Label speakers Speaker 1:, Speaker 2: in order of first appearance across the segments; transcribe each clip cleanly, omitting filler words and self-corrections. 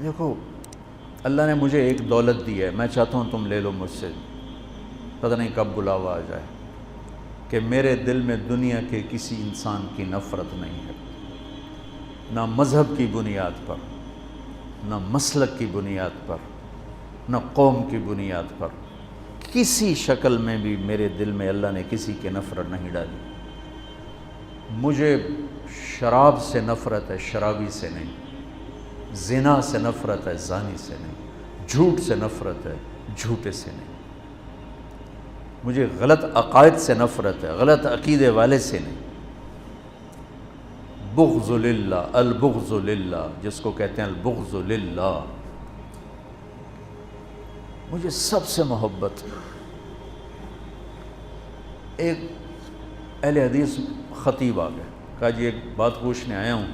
Speaker 1: دیکھو اللہ نے مجھے ایک دولت دی ہے، میں چاہتا ہوں تم لے لو مجھ سے، پتہ نہیں کب بلاوا آ جائے، کہ میرے دل میں دنیا کے کسی انسان کی نفرت نہیں ہے، نہ مذہب کی بنیاد پر، نہ مسلک کی بنیاد پر، نہ قوم کی بنیاد پر، کسی شکل میں بھی میرے دل میں اللہ نے کسی کی نفرت نہیں ڈالی۔ مجھے شراب سے نفرت ہے، شرابی سے نہیں، زنا سے نفرت ہے، زانی سے نہیں، جھوٹ سے نفرت ہے، جھوٹے سے نہیں، مجھے غلط عقائد سے نفرت ہے، غلط عقیدے والے سے نہیں۔ بغض للہ، البغض للہ، جس کو کہتے ہیں البغض للہ، مجھے سب سے محبت۔ ایک اہل حدیث خطیب آ گئے، کہا جی ایک بات پوچھنے آیا ہوں،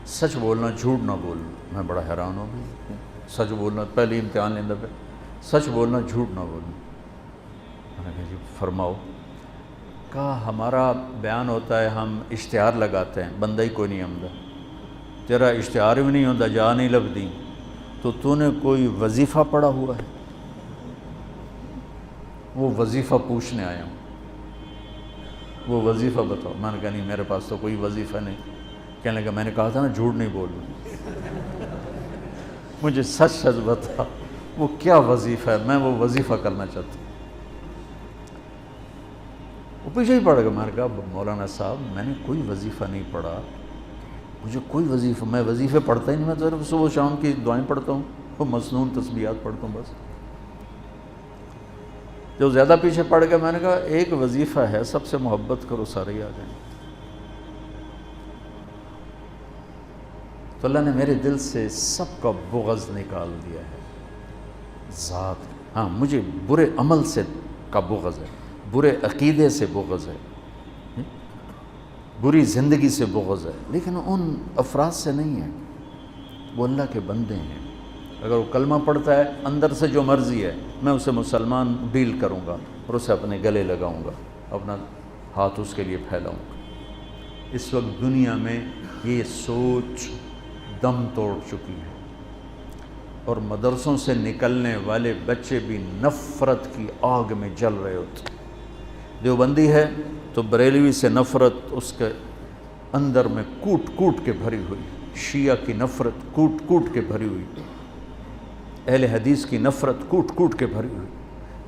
Speaker 1: سچ بولنا جھوٹ نہ بولنا۔ میں بڑا حیران ہو گیا، سچ بولنا، پہلی امتحان لیندہ پہ سچ بولنا جھوٹ نہ بولنا۔ میں نے کہا جی فرماؤ۔ کہا ہمارا بیان ہوتا ہے، ہم اشتہار لگاتے ہیں، بندہ ہی کوئی نہیں آمدہ، تیرا اشتہار بھی نہیں ہوتا، جا نہیں لبدی، تو نے کوئی وظیفہ پڑھا ہوا ہے؟ وہ وظیفہ پوچھنے آیا ہوں، وہ وظیفہ بتاؤ۔ میں نے کہا نہیں میرے پاس تو کوئی وظیفہ نہیں۔ کہنے لگا میں نے کہا تھا نا جھوٹ نہیں بولنا، مجھے سچ سچ بتا وہ کیا وظیفہ ہے، میں وہ وظیفہ کرنا چاہتا ہوں۔ وہ پیچھے ہی پڑ گیا۔ میں نے کہا مولانا صاحب میں نے کوئی وظیفہ نہیں پڑھا، مجھے کوئی وظیفہ، میں وظیفے پڑھتا ہی نہیں، میں تو صرف صبح شام کی دعائیں پڑھتا ہوں، وہ مسنون تسبیحات پڑھتا ہوں بس۔ جو زیادہ پیچھے پڑ گیا میں نے کہا ایک وظیفہ ہے، سب سے محبت کرو سارے ہی آ جائیں۔ تو اللہ نے میرے دل سے سب کا بغض نکال دیا ہے۔ ذات، ہاں مجھے برے عمل سے کا بغض ہے، برے عقیدے سے بغض ہے، بری زندگی سے بغض ہے، لیکن ان افراد سے نہیں ہے۔ وہ اللہ کے بندے ہیں، اگر وہ کلمہ پڑھتا ہے اندر سے جو مرضی ہے، میں اسے مسلمان ڈیل کروں گا اور اسے اپنے گلے لگاؤں گا، اپنا ہاتھ اس کے لیے پھیلاؤں گا۔ اس وقت دنیا میں یہ سوچ دم توڑ چکی ہے، اور مدرسوں سے نکلنے والے بچے بھی نفرت کی آگ میں جل رہے ہوتے۔ دیوبندی ہے تو بریلوی سے نفرت اس کے اندر میں کوٹ کوٹ کے بھری ہوئی، شیعہ کی نفرت کوٹ کوٹ کے بھری ہوئی، اہل حدیث کی نفرت کوٹ کوٹ کے بھری ہوئی۔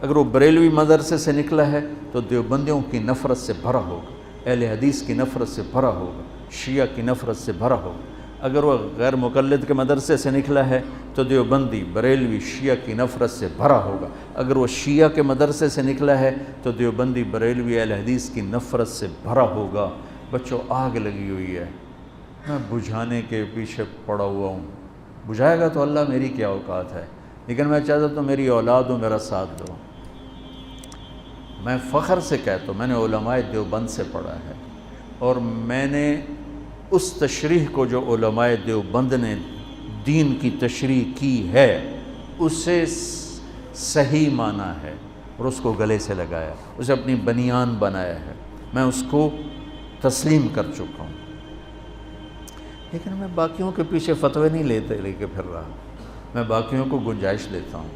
Speaker 1: اگر وہ بریلوی مدرسے سے نکلا ہے تو دیوبندیوں کی نفرت سے بھرا ہوگا، اہل حدیث کی نفرت سے بھرا ہوگا، شیعہ کی نفرت سے بھرا ہوگا۔ اگر وہ غیر مقلد کے مدرسے سے نکلا ہے تو دیوبندی بریلوی شیعہ کی نفرت سے بھرا ہوگا۔ اگر وہ شیعہ کے مدرسے سے نکلا ہے تو دیوبندی بریلوی اہل حدیث کی نفرت سے بھرا ہوگا۔ بچوں آگ لگی ہوئی ہے، میں بجھانے کے پیچھے پڑا ہوا ہوں، بجھائے گا تو اللہ، میری کیا اوقات ہے، لیکن میں چاہتا تو میری اولاد ہو میرا ساتھ دو۔ میں فخر سے کہتا ہوں میں نے علماء دیوبند سے پڑھا ہے، اور میں نے اس تشریح کو جو علماء دیوبند نے دین کی تشریح کی ہے اسے صحیح مانا ہے اور اس کو گلے سے لگایا، اسے اپنی بنیان بنایا ہے، میں اس کو تسلیم کر چکا ہوں۔ لیکن میں باقیوں کے پیچھے فتوے نہیں لے کے پھر رہا، میں باقیوں کو گنجائش دیتا ہوں،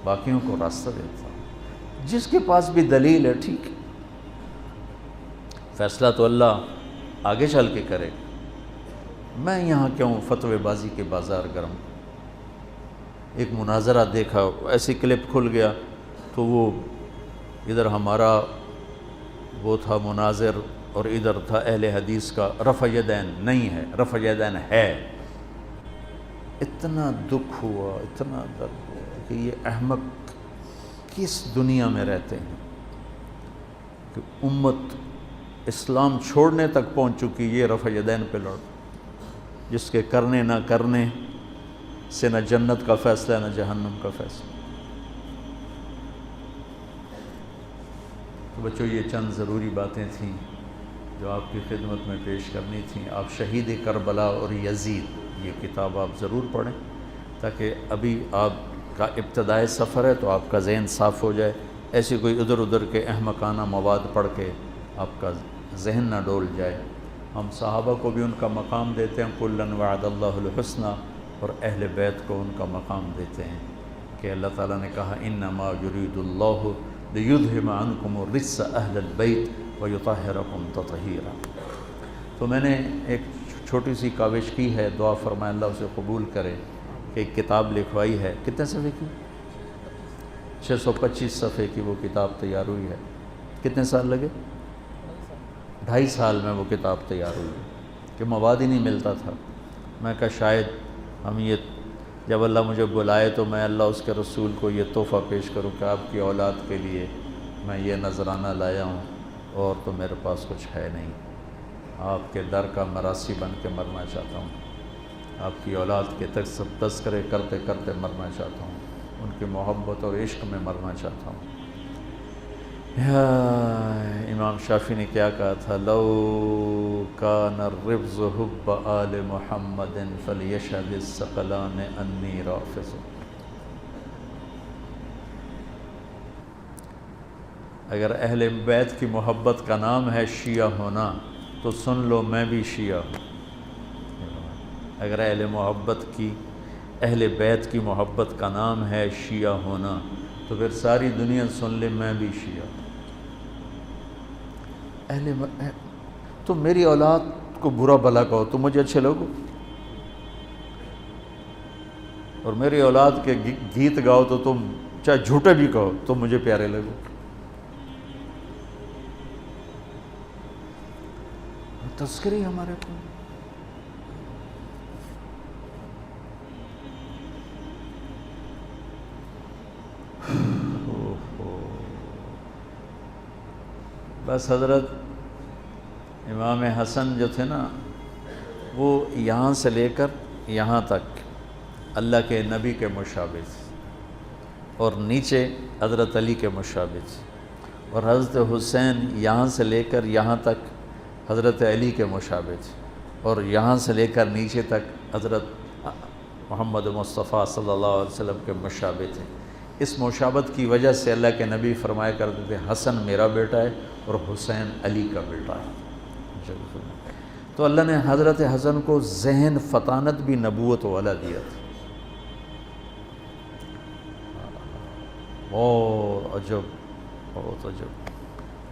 Speaker 1: باقیوں کو راستہ دیتا ہوں، جس کے پاس بھی دلیل ہے ٹھیک ہے، فیصلہ تو اللہ آگے چل کے کرے، میں یہاں کیوں فتوے بازی کے بازار گرم۔ ایک مناظرہ دیکھا، ایسی کلپ کھل گیا تو وہ ادھر ہمارا وہ تھا مناظر اور ادھر تھا اہل حدیث کا رفع یدین نہیں ہے، رفع یدین ہے۔ اتنا دکھ ہوا، اتنا درد ہوا کہ یہ احمق کس دنیا میں رہتے ہیں کہ امت اسلام چھوڑنے تک پہنچ چکی، یہ رفع یدین پہ لڑ، جس کے کرنے نہ کرنے سے نہ جنت کا فیصلہ نہ جہنم کا فیصلہ۔ تو بچوں یہ چند ضروری باتیں تھیں جو آپ کی خدمت میں پیش کرنی تھیں۔ آپ شہید کربلا اور یزید یہ کتاب آپ ضرور پڑھیں، تاکہ ابھی آپ کا ابتدائی سفر ہے تو آپ کا ذہن صاف ہو جائے، ایسی کوئی ادھر ادھر کے احمقانہ مواد پڑھ کے آپ کا ذہن نہ ڈول جائے۔ ہم صحابہ کو بھی ان کا مقام دیتے ہیں، کُلًا وعد اللہ الحسنى، اور اہل بیت کو ان کا مقام دیتے ہیں کہ اللہ تعالیٰ نے کہا انما یرید اللہ لیذھب عنکم الرجس اہل البیت ویطہرکم تطہیرا۔ تو میں نے ایک چھوٹی سی کاوش کی ہے، دعا فرمائے اللہ اسے قبول کرے، کہ ایک کتاب لکھوائی ہے، کتنے صفحے کی؟ 625 صفحے کی وہ کتاب تیار ہوئی ہے۔ کتنے سال لگے؟ 2.5 سال میں وہ کتاب تیار ہوئی ہے، کہ مواد ہی نہیں ملتا تھا۔ میں کہا شاید ہم یہ جب اللہ مجھے بلائے تو میں اللہ اس کے رسول کو یہ تحفہ پیش کروں کہ آپ کی اولاد کے لیے میں یہ نذرانہ لایا ہوں، اور تو میرے پاس کچھ ہے نہیں، آپ کے در کا مراسی بن کے مرنا چاہتا ہوں، آپ کی اولاد کے تذکرے کرتے کرتے مرنا چاہتا ہوں، ان کی محبت اور عشق میں مرنا چاہتا ہوں۔ امام شافعی نے کیا کہا تھا؟ لو کان الرفض حب آل محمد فلیشہد الثقلان انی رافض۔ اگر اہل بیت کی محبت کا نام ہے شیعہ ہونا تو سن لو میں بھی شیعہ ہوں۔ اگر اہل بیت کی محبت کا نام ہے شیعہ ہونا تو پھر ساری دنیا سن لے میں بھی شیعہ ہوں۔ تم میری اولاد کو برا بھلا کہو تم مجھے اچھے لوگو، اور میری اولاد کے گیت گاؤ تو تم چاہے جھوٹے بھی کہو تم مجھے پیارے لگو۔ تذکری ہمارے کو بس حضرت امام حسن جو تھے نا، وہ یہاں سے لے کر یہاں تک اللہ کے نبی کے مشابہ تھے، اور نیچے حضرت علی کے مشابہ تھے، اور حضرت حسین یہاں سے لے کر یہاں تک حضرت علی کے مشابہ تھے، اور یہاں سے لے کر نیچے تک حضرت محمد مصطفیٰ صلی اللہ علیہ وسلم کے مشابہ تھے۔ اس مشابہت کی وجہ سے اللہ کے نبی فرمایا کرتے تھے حسن میرا بیٹا ہے اور حسین علی کا بیٹا ہے۔ تو اللہ نے حضرت حسن کو ذہن فطانت بھی نبوت والا دیا تھا۔ بہت عجب، بہت عجب۔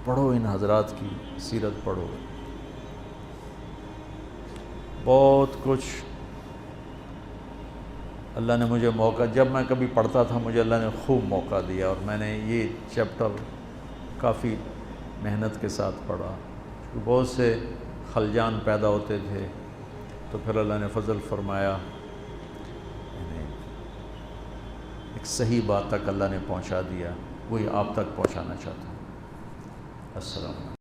Speaker 1: پڑھو ان حضرات کی سیرت پڑھو، بہت کچھ اللہ نے مجھے موقع، جب میں کبھی پڑھتا تھا مجھے اللہ نے خوب موقع دیا، اور میں نے یہ چیپٹر کافی محنت کے ساتھ پڑھا۔ بہت سے خلجان پیدا ہوتے تھے تو پھر اللہ نے فضل فرمایا، ایک صحیح بات تک اللہ نے پہنچا دیا، وہی آپ تک پہنچانا چاہتا ہوں۔ السلام علیکم۔